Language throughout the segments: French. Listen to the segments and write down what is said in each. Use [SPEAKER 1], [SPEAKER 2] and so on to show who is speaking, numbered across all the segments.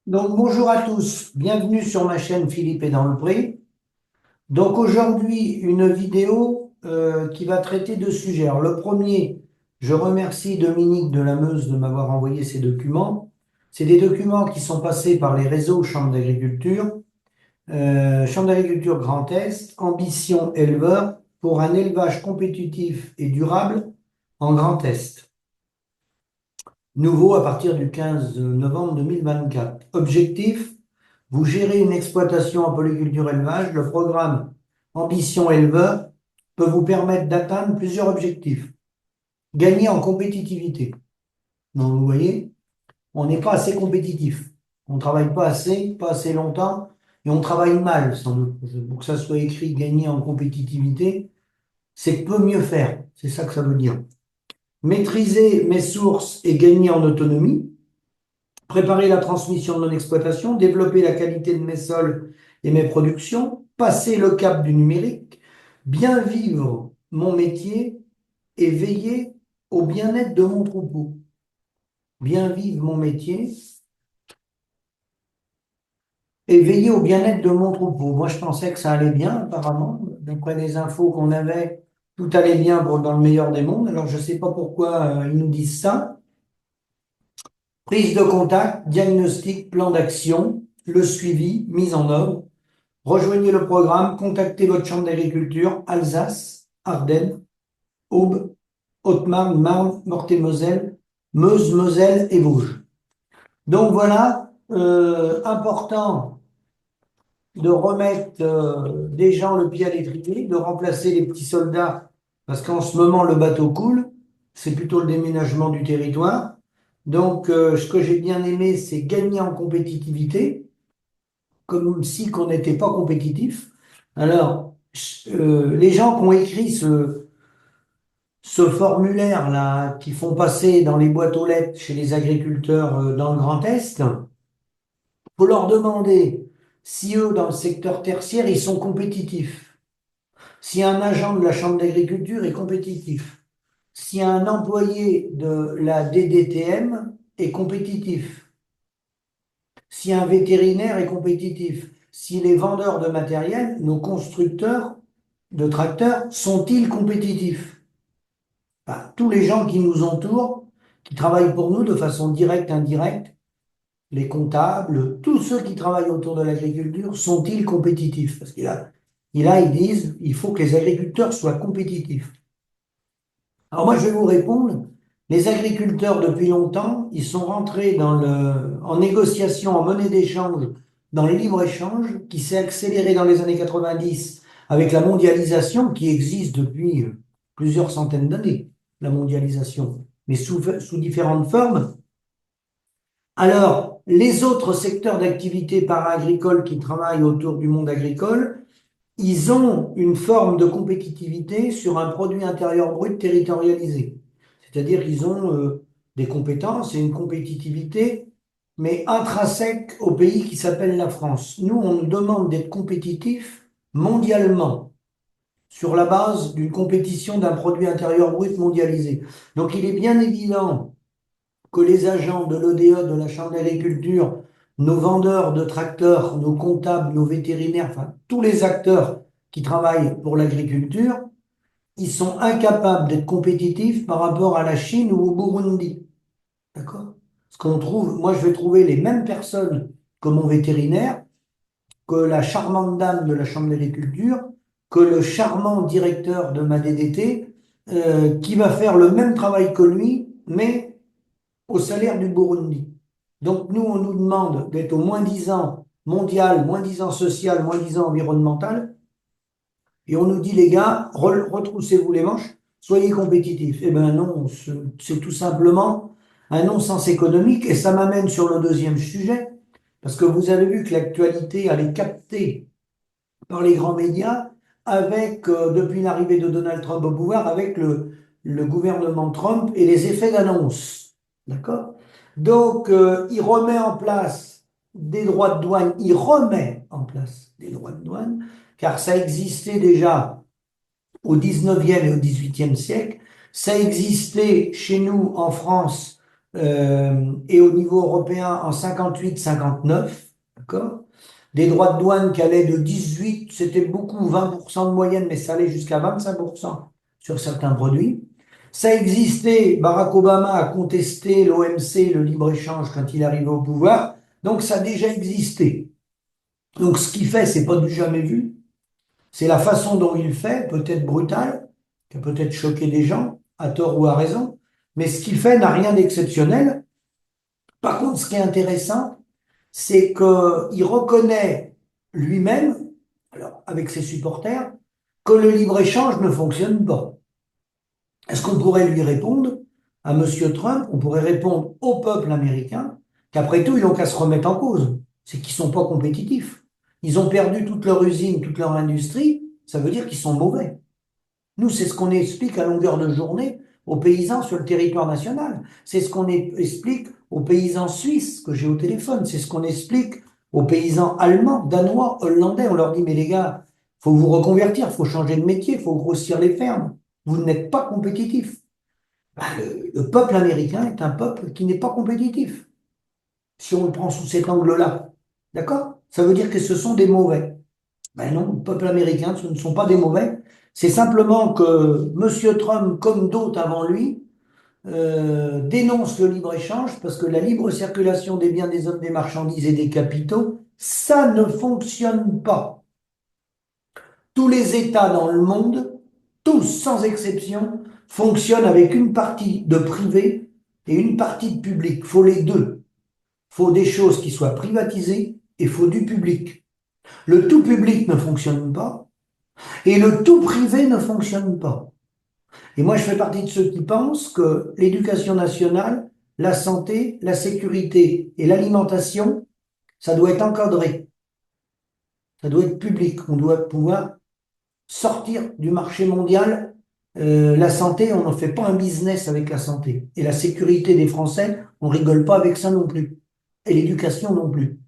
[SPEAKER 1] Donc bonjour à tous, bienvenue sur ma chaîne Philippe est dans le pré. Donc aujourd'hui une vidéo qui va traiter deux sujets. Alors le premier, je remercie Dominique de la Meuse de m'avoir envoyé ces documents. C'est des documents qui sont passés par les réseaux Chambre d'agriculture, Chambre d'agriculture Grand Est, Ambition éleveur pour un élevage compétitif et durable en Grand Est. Nouveau à partir du 15 novembre 2024. Objectif, vous gérez une exploitation en polyculture élevage. Le programme Ambition éleveur peut vous permettre d'atteindre plusieurs objectifs. Gagner en compétitivité. Donc, vous voyez, on n'est pas assez compétitif. On ne travaille pas assez, pas assez longtemps, et on travaille mal, sans doute. Pour que ça soit écrit gagner en compétitivité, c'est que peut mieux faire. C'est ça que ça veut dire. Maîtriser mes sources et gagner en autonomie. Préparer la transmission de mon exploitation, développer la qualité de mes sols et mes productions, passer le cap du numérique, bien vivre mon métier et veiller au bien-être de mon troupeau. Bien vivre mon métier et veiller au bien-être de mon troupeau. Moi, je pensais que ça allait bien, apparemment. D'après les infos qu'on avait, tout allait bien dans le meilleur des mondes. Alors, je ne sais pas pourquoi ils nous disent ça. Prise de contact, diagnostic, plan d'action, le suivi, mise en œuvre. Rejoignez le programme, contactez votre chambre d'agriculture, Alsace, Ardennes, Aube, Haute-Marne, Marne, Meurthe-et-Moselle, Meuse, Moselle et Vosges. Donc voilà, important de remettre des gens le pied à l'étrier, de remplacer les petits soldats, parce qu'en ce moment le bateau coule, c'est plutôt le déménagement du territoire. Donc ce que j'ai bien aimé, c'est gagner en compétitivité, comme si qu'on n'était pas compétitif. Alors, les gens qui ont écrit ce formulaire-là, qui font passer dans les boîtes aux lettres chez les agriculteurs dans le Grand Est, faut leur demander si eux, dans le secteur tertiaire, ils sont compétitifs. Si un agent de la Chambre d'agriculture est compétitif. Si un employé de la DDTM est compétitif. Si un vétérinaire est compétitif. Si les vendeurs de matériel, nos constructeurs de tracteurs, sont-ils compétitifs? Enfin, tous les gens qui nous entourent, qui travaillent pour nous de façon directe, indirecte, les comptables, tous ceux qui travaillent autour de l'agriculture, sont-ils compétitifs? Parce là, ils disent, il faut que les agriculteurs soient compétitifs. Alors moi, je vais vous répondre. Les agriculteurs, depuis longtemps, ils sont rentrés en négociation, en monnaie d'échange, dans le libre-échange, qui s'est accéléré dans les années 90 avec la mondialisation qui existe depuis plusieurs centaines d'années, la mondialisation, mais sous différentes formes. Alors, les autres secteurs d'activité para-agricole qui travaillent autour du monde agricole, ils ont une forme de compétitivité sur un produit intérieur brut territorialisé. C'est-à-dire qu'ils ont des compétences et une compétitivité, mais intrinsèque au pays qui s'appelle la France. Nous, on nous demande d'être compétitifs mondialement sur la base d'une compétition d'un produit intérieur brut mondialisé. Donc, il est bien évident que les agents de l'ODE, de la Chambre d'agriculture, nos vendeurs de tracteurs, nos comptables, nos vétérinaires, enfin tous les acteurs qui travaillent pour l'agriculture, ils sont incapables d'être compétitifs par rapport à la Chine ou au Burundi. D'accord? Parce qu'on trouve, moi je vais trouver les mêmes personnes que mon vétérinaire, que la charmante dame de la Chambre d'agriculture, que le charmant directeur de ma DDT, qui va faire le même travail que lui, mais au salaire du Burundi. Donc nous, on nous demande d'être au moins 10 ans mondial, moins 10 ans social, moins 10 ans environnemental, et on nous dit, les gars, retroussez-vous les manches, soyez compétitifs. Eh bien non, c'est tout simplement un non-sens économique, et ça m'amène sur le deuxième sujet, parce que vous avez vu que l'actualité, elle est captée par les grands médias, avec, depuis l'arrivée de Donald Trump au pouvoir, avec le gouvernement Trump et les effets d'annonce. D'accord? Donc, il remet en place des droits de douane, il remet en place des droits de douane, car ça existait déjà au 19e et au 18e siècle, ça existait chez nous en France et au niveau européen en 58-59, d'accord? Des droits de douane qui allaient de 18, c'était beaucoup, 20% de moyenne, mais ça allait jusqu'à 25% sur certains produits. Ça existait, Barack Obama a contesté l'OMC, le libre-échange, quand il est arrivé au pouvoir, donc ça a déjà existé. Donc ce qu'il fait, c'est pas du jamais vu, c'est la façon dont il fait, peut-être brutale, qui a peut-être choqué des gens, à tort ou à raison, mais ce qu'il fait n'a rien d'exceptionnel. Par contre, ce qui est intéressant, c'est qu'il reconnaît lui-même, alors avec ses supporters, que le libre-échange ne fonctionne pas. Est-ce qu'on pourrait lui répondre à Monsieur Trump? On pourrait répondre au peuple américain qu'après tout, ils n'ont qu'à se remettre en cause. C'est qu'ils sont pas compétitifs. Ils ont perdu toute leur usine, toute leur industrie. Ça veut dire qu'ils sont mauvais. Nous, c'est ce qu'on explique à longueur de journée aux paysans sur le territoire national. C'est ce qu'on explique aux paysans suisses que j'ai au téléphone. C'est ce qu'on explique aux paysans allemands, danois, hollandais. On leur dit, mais les gars, faut vous reconvertir, faut changer de métier, faut grossir les fermes. Vous n'êtes pas compétitifs. Ben, le peuple américain est un peuple qui n'est pas compétitif, si on le prend sous cet angle-là. D'accord? Ça veut dire que ce sont des mauvais. Ben non, le peuple américain, ce ne sont pas des mauvais. C'est simplement que Monsieur Trump, comme d'autres avant lui, dénonce le libre-échange parce que la libre circulation des biens, des hommes, des marchandises et des capitaux, ça ne fonctionne pas. Tous les États dans le monde, tous sans exception, fonctionnent avec une partie de privé et une partie de public. Il faut les deux. Il faut des choses qui soient privatisées et il faut du public. Le tout public ne fonctionne pas et le tout privé ne fonctionne pas. Et moi, je fais partie de ceux qui pensent que l'éducation nationale, la santé, la sécurité et l'alimentation, ça doit être encadré, ça doit être public. On doit pouvoir sortir du marché mondial. La santé, on n'en fait pas un business avec la santé. Et la sécurité des Français, on rigole pas avec ça non plus. Et l'éducation non plus.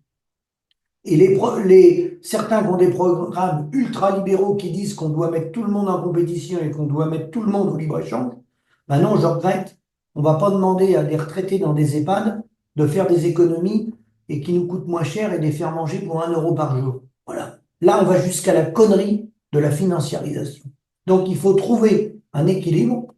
[SPEAKER 1] Et certains qui ont des programmes ultra-libéraux qui disent qu'on doit mettre tout le monde en compétition et qu'on doit mettre tout le monde au libre-échange, ben non, je regrette. On va pas demander à des retraités dans des EHPAD de faire des économies et qui nous coûtent moins cher et de les faire manger pour 1 euro par jour. Voilà. Là, on va jusqu'à la connerie de la financiarisation. Donc, il faut trouver un équilibre.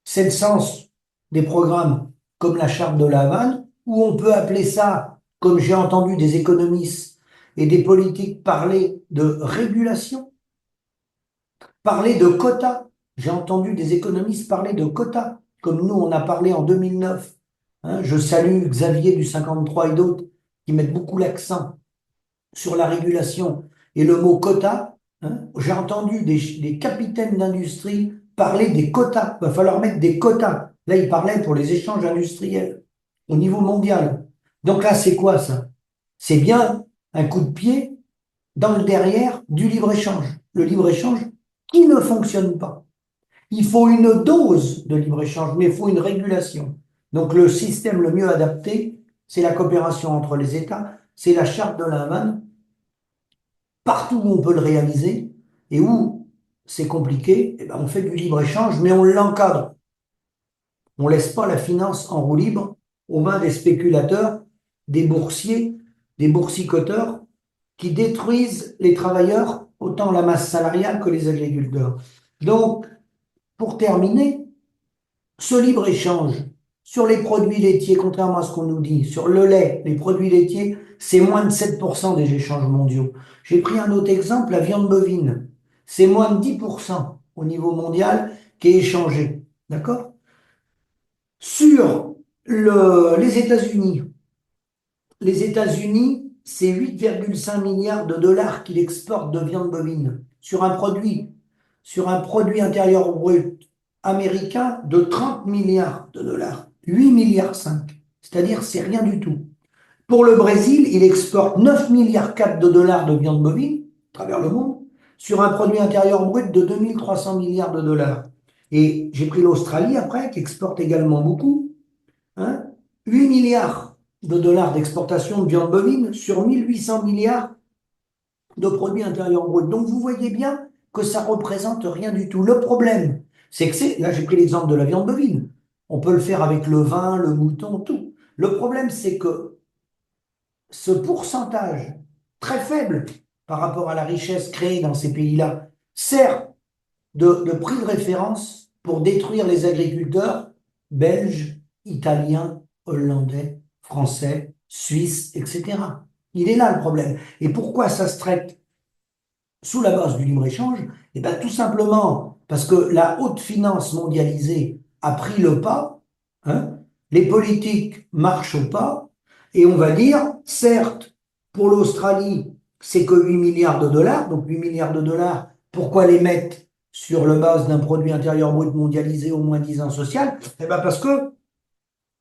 [SPEAKER 1] C'est le sens des programmes comme la Charte de La Havane, où on peut appeler ça, comme j'ai entendu des économistes et des politiques parler de régulation, parler de quotas. J'ai entendu des économistes parler de quotas, comme nous on a parlé en 2009. Hein, je salue Xavier du 53 et d'autres qui mettent beaucoup l'accent sur la régulation et le mot quota. Hein. J'ai entendu des capitaines d'industrie parler des quotas. Il va falloir mettre des quotas. Là, ils parlaient pour les échanges industriels au niveau mondial. Donc là, c'est quoi ça? C'est bien un coup de pied dans le derrière du libre-échange. Le libre-échange qui ne fonctionne pas. Il faut une dose de libre-échange, mais il faut une régulation. Donc le système le mieux adapté, c'est la coopération entre les États, c'est la charte de la Havane, partout où on peut le réaliser et où c'est compliqué, eh ben on fait du libre-échange, mais on l'encadre. On ne laisse pas la finance en roue libre aux mains des spéculateurs, des boursiers, des boursicoteurs qui détruisent les travailleurs, autant la masse salariale que les agriculteurs. Donc, pour terminer, ce libre-échange sur les produits laitiers, contrairement à ce qu'on nous dit, sur le lait, les produits laitiers, c'est moins de 7% des échanges mondiaux. J'ai pris un autre exemple, la viande bovine. C'est moins de 10% au niveau mondial qui est échangé. D'accord? Sur les États-Unis, c'est 8,5 milliards de dollars qu'il exporte de viande bovine sur un produit intérieur brut américain de 30 milliards de dollars. 8 milliards 5. C'est-à-dire, c'est rien du tout. Pour le Brésil, il exporte 9 milliards 4 de dollars de viande bovine à travers le monde sur un produit intérieur brut de 2300 milliards de dollars. Et j'ai pris l'Australie après, qui exporte également beaucoup, hein, 8 milliards de dollars d'exportation de viande bovine sur 1800 milliards de produits intérieurs bruts. Donc vous voyez bien que ça représente rien du tout. Le problème, c'est que là j'ai pris l'exemple de la viande bovine. On peut le faire avec le vin, le mouton, tout. Le problème, c'est que ce pourcentage très faible par rapport à la richesse créée dans ces pays-là sert de prix de référence pour détruire les agriculteurs belges, italiens, hollandais, français, suisses, etc. Il est là le problème. Et pourquoi ça se traite sous la base du libre-échange? Eh bien, tout simplement parce que la haute finance mondialisée a pris le pas, hein, les politiques marchent au pas, et on va dire, certes, pour l'Australie, c'est que 8 milliards de dollars, donc 8 milliards de dollars, pourquoi les mettre sur la base d'un produit intérieur brut mondialisé au moins 10 ans social? Eh bien, parce que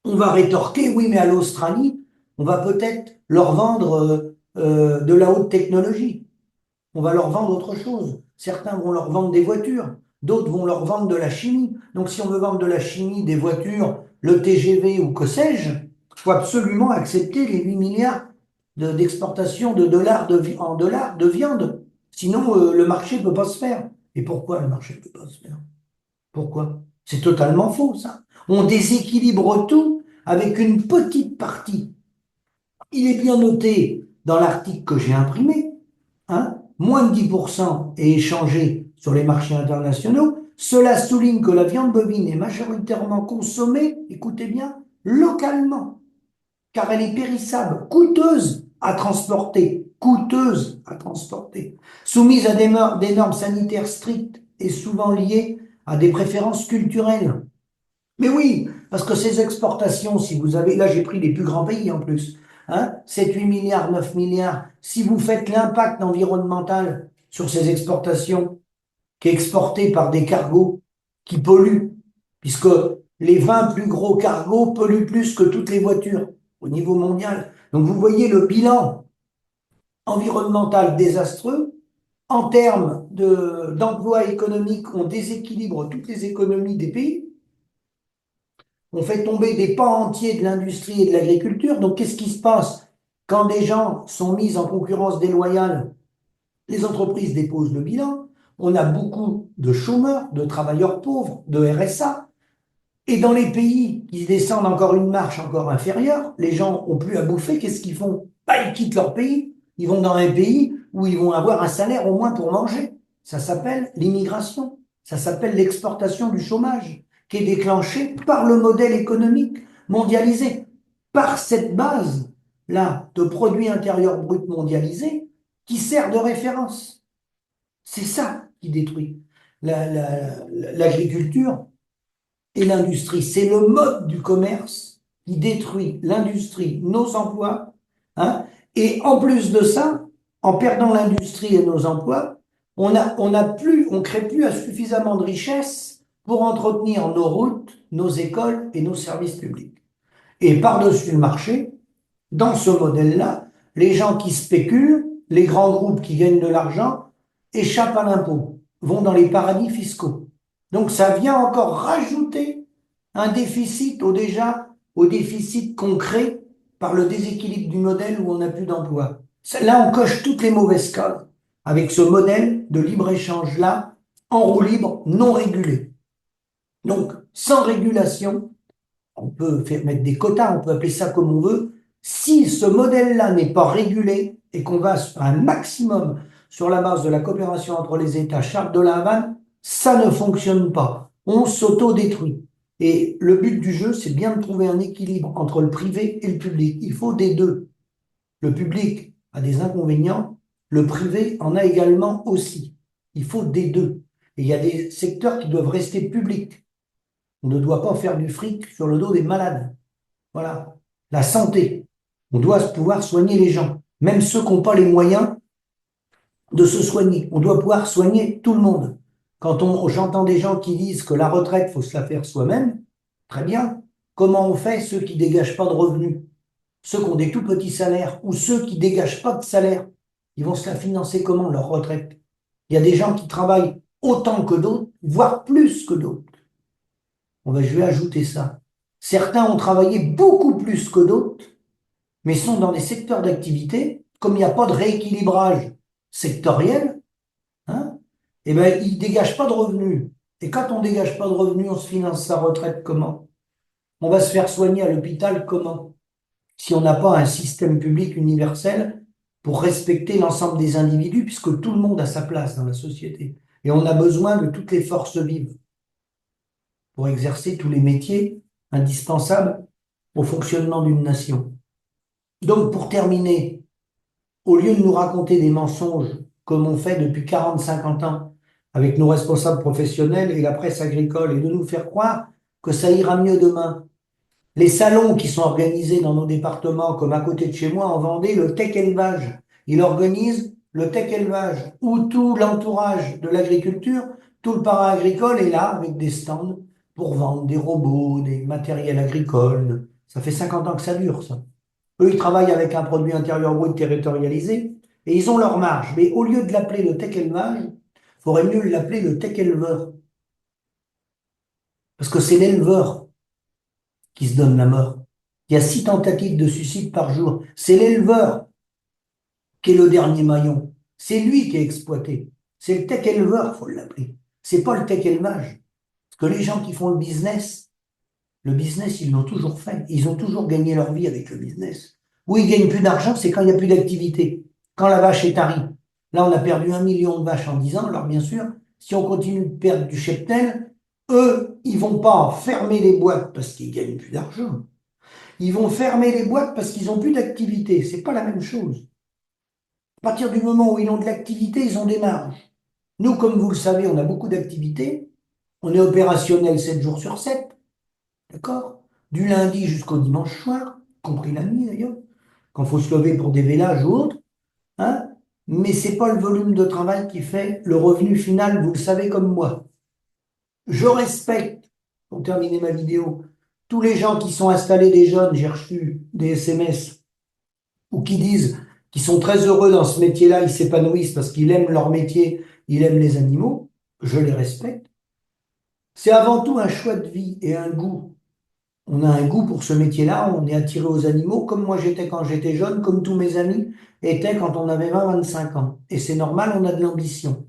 [SPEAKER 1] on va rétorquer, oui, mais à l'Australie, on va peut-être leur vendre de la haute technologie. On va leur vendre autre chose. Certains vont leur vendre des voitures, d'autres vont leur vendre de la chimie. Donc si on veut vendre de la chimie, des voitures, le TGV ou que sais-je, il faut absolument accepter les 8 milliards d'exportation de dollars en dollars de viande. Sinon, le marché ne peut pas se faire. Et pourquoi le marché ne peut pas se faire? Pourquoi? C'est totalement faux, ça. On déséquilibre tout avec une petite partie. Il est bien noté dans l'article que j'ai imprimé, hein, moins de 10% est échangé sur les marchés internationaux. Cela souligne que la viande bovine est majoritairement consommée, écoutez bien, localement, car elle est périssable, coûteuse à transporter, soumise à des normes sanitaires strictes et souvent liées à des préférences culturelles. Mais oui, parce que ces exportations, si vous avez, là j'ai pris les plus grands pays en plus, hein, 7, 8 milliards, 9 milliards, si vous faites l'impact environnemental sur ces exportations, qui est exporté par des cargos qui polluent, puisque les 20 plus gros cargos polluent plus que toutes les voitures au niveau mondial. Donc vous voyez le bilan environnemental désastreux. En termes d'emploi économique, on déséquilibre toutes les économies des pays. On fait tomber des pans entiers de l'industrie et de l'agriculture. Donc, qu'est-ce qui se passe? Quand des gens sont mis en concurrence déloyale, les entreprises déposent le bilan. On a beaucoup de chômeurs, de travailleurs pauvres, de RSA. Et dans les pays qui descendent encore une marche encore inférieure, les gens ont plus à bouffer. Qu'est-ce qu'ils font? Bah, ils quittent leur pays. Ils vont dans un pays où ils vont avoir un salaire au moins pour manger. Ça s'appelle l'immigration. Ça s'appelle l'exportation du chômage, qui est déclenchée par le modèle économique mondialisé, par cette base-là de produit intérieur brut mondialisé qui sert de référence. C'est ça qui détruit l'agriculture et l'industrie. C'est le mode du commerce qui détruit l'industrie, nos emplois, hein. Et en plus de ça, en perdant l'industrie et nos emplois, on crée plus suffisamment de richesses pour entretenir nos routes, nos écoles et nos services publics. Et par-dessus le marché, dans ce modèle-là, les gens qui spéculent, les grands groupes qui gagnent de l'argent, échappent à l'impôt, vont dans les paradis fiscaux. Donc ça vient encore rajouter un déficit au déficit qu'on crée par le déséquilibre du modèle où on n'a plus d'emploi. Là, on coche toutes les mauvaises cases avec ce modèle de libre-échange-là, en roue libre, non régulé. Donc, sans régulation, on peut mettre des quotas, on peut appeler ça comme on veut. Si ce modèle-là n'est pas régulé et qu'on va à un maximum sur la base de la coopération entre les États, Charte de la Havane, ça ne fonctionne pas. On s'auto-détruit. Et le but du jeu, c'est bien de trouver un équilibre entre le privé et le public. Il faut des deux. Le public a des inconvénients, le privé en a également aussi. Il faut des deux. Et il y a des secteurs qui doivent rester publics. On ne doit pas faire du fric sur le dos des malades. Voilà. La santé. On doit pouvoir soigner les gens, même ceux qui n'ont pas les moyens de se soigner. On doit pouvoir soigner tout le monde. Quand j'entends des gens qui disent que la retraite, faut se la faire soi-même, très bien. Comment on fait ceux qui dégagent pas de revenus? Ceux qui ont des tout petits salaires ou ceux qui dégagent pas de salaire, ils vont se la financer comment, leur retraite? Il y a des gens qui travaillent autant que d'autres, voire plus que d'autres. Je vais ajouter ça. Certains ont travaillé beaucoup plus que d'autres, mais sont dans des secteurs d'activité, comme il n'y a pas de rééquilibrage sectoriel, hein, ils ne dégagent pas de revenus. Et quand on ne dégage pas de revenus, on se finance sa retraite comment? On va se faire soigner à l'hôpital comment? Si on n'a pas un système public universel pour respecter l'ensemble des individus, puisque tout le monde a sa place dans la société. Et on a besoin de toutes les forces vives pour exercer tous les métiers indispensables au fonctionnement d'une nation. Donc, pour terminer, au lieu de nous raconter des mensonges comme on fait depuis 40-50 ans avec nos responsables professionnels et la presse agricole et de nous faire croire que ça ira mieux demain, les salons qui sont organisés dans nos départements, comme à côté de chez moi en Vendée, le Tech Élevage, il organise le Tech Élevage où tout l'entourage de l'agriculture, tout le para-agricole est là avec des stands pour vendre des robots, des matériels agricoles. Ça fait 50 ans que ça dure, ça. Eux, ils travaillent avec un produit intérieur brut territorialisé et ils ont leur marge. Mais au lieu de l'appeler le Tech Élevage, il faudrait mieux l'appeler le Tech Éleveur. Parce que c'est l'éleveur qui se donne la mort. Il y a 6 tentatives de suicide par jour. C'est l'éleveur qui est le dernier maillon. C'est lui qui est exploité. C'est le tech éleveur, faut l'appeler. C'est pas le tech élevage. Parce que les gens qui font le business, ils l'ont toujours fait. Ils ont toujours gagné leur vie avec le business. Où ils gagnent plus d'argent, c'est quand il n'y a plus d'activité. Quand la vache est tarie. Là, on a perdu 1 million de vaches en 10 ans. Alors, bien sûr, si on continue de perdre du cheptel, eux, ils vont pas fermer les boîtes parce qu'ils gagnent plus d'argent. Ils vont fermer les boîtes parce qu'ils n'ont plus d'activité. C'est pas la même chose. À partir du moment où ils ont de l'activité, ils ont des marges. Nous, comme vous le savez, on a beaucoup d'activités. On est opérationnel 7 jours sur 7, d'accord? Du lundi jusqu'au dimanche soir, compris la nuit d'ailleurs, quand il faut se lever pour des vélages ou autre, hein? Mais c'est pas le volume de travail qui fait le revenu final, vous le savez comme moi. Je respecte, pour terminer ma vidéo, tous les gens qui sont installés, des jeunes, j'ai reçu des SMS ou qui disent qu'ils sont très heureux dans ce métier-là, ils s'épanouissent parce qu'ils aiment leur métier, ils aiment les animaux, je les respecte. C'est avant tout un choix de vie et un goût. On a un goût pour ce métier-là, on est attiré aux animaux, comme moi j'étais quand j'étais jeune, comme tous mes amis étaient quand on avait 20-25 ans. Et c'est normal, on a de l'ambition.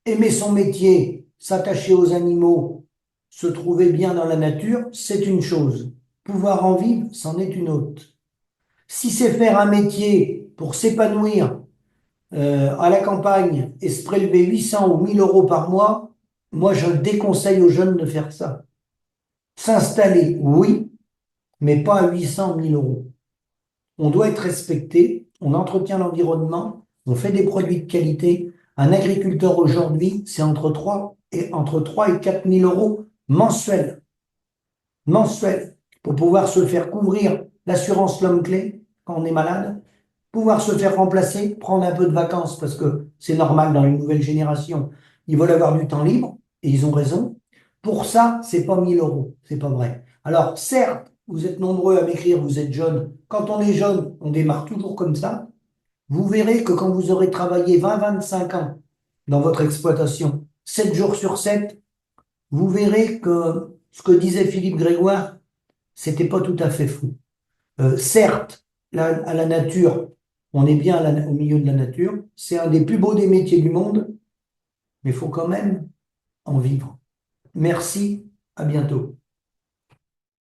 [SPEAKER 1] Aimer son métier, s'attacher aux animaux, se trouver bien dans la nature, c'est une chose. Pouvoir en vivre, c'en est une autre. Si c'est faire un métier pour s'épanouir à la campagne et se prélever 800 ou 1000 euros par mois, moi je déconseille aux jeunes de faire ça. S'installer, oui, mais pas à 800 ou 1000 euros. On doit être respecté, on entretient l'environnement, on fait des produits de qualité. Un agriculteur aujourd'hui, c'est entre 3 et 4 000 euros mensuels, mensuels, pour pouvoir se faire couvrir l'assurance l'homme-clé quand on est malade, pouvoir se faire remplacer, prendre un peu de vacances parce que c'est normal dans les nouvelles générations. Ils veulent avoir du temps libre et ils ont raison. Pour ça, c'est pas 1000 euros, c'est pas vrai. Alors, certes, vous êtes nombreux à m'écrire, vous êtes jeunes. Quand on est jeune, on démarre toujours comme ça. Vous verrez que quand vous aurez travaillé 20-25 ans dans votre exploitation, 7 jours sur 7, vous verrez que ce que disait Philippe Grégoire, c'était pas tout à fait fou. Certes, à la nature, on est bien au milieu de la nature, c'est un des plus beaux des métiers du monde, mais il faut quand même en vivre. Merci, à bientôt.